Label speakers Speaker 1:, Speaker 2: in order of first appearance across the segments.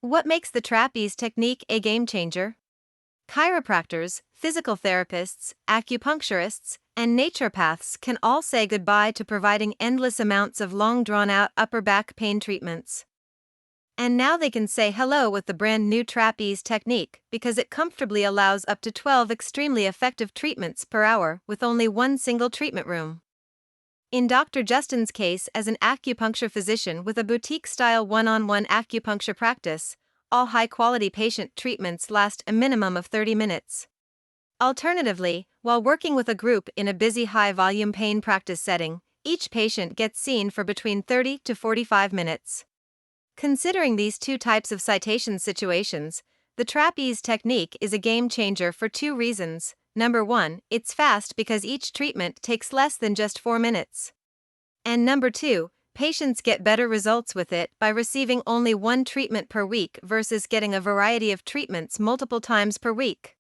Speaker 1: What makes the TrapEAZE technique a game changer? Chiropractors, physical therapists, acupuncturists, and naturopaths can all say goodbye to providing endless amounts of long drawn out upper back pain treatments. And now they can say hello with the brand new TrapEAZE technique because it comfortably allows up to 12 extremely effective treatments per hour with only one single treatment room. In Dr. Justin's case as an acupuncture physician with a boutique-style one-on-one acupuncture practice, all high-quality patient treatments last a minimum of 30 minutes. Alternatively, while working with a group in a busy high-volume pain practice setting, each patient gets seen for between 30 to 45 minutes. Considering these two types of citation situations, the TrapEAZE technique is a game changer for two reasons. Number 1, it's fast because each treatment takes less than just 4 minutes. And number 2, patients get better results with it by receiving only one treatment per week versus getting a variety of treatments multiple times per week.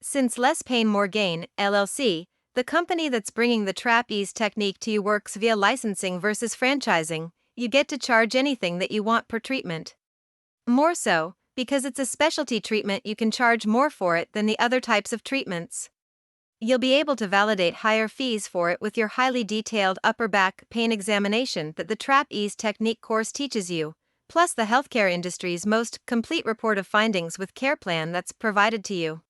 Speaker 1: Since Less Pain More Gain, LLC, the company that's bringing the TrapEAZE technique to you works via licensing versus franchising, you get to charge anything that you want per treatment. More so, because it's a specialty treatment, you can charge more for it than the other types of treatments. You'll be able to validate higher fees for it with your highly detailed upper back pain examination that the TrapEAZE technique course teaches you, plus the healthcare industry's most complete report of findings with care plan that's provided to you.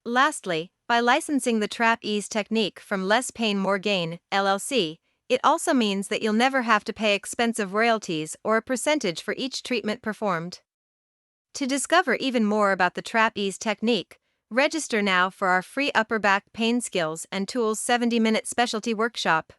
Speaker 1: Lastly, by licensing the TrapEAZE technique from Less Pain More Gain, LLC, it also means that you'll never have to pay expensive royalties or a percentage for each treatment performed. To discover even more about the TrapEAZE technique, register now for our free upper back pain skills and tools 70-minute specialty workshop.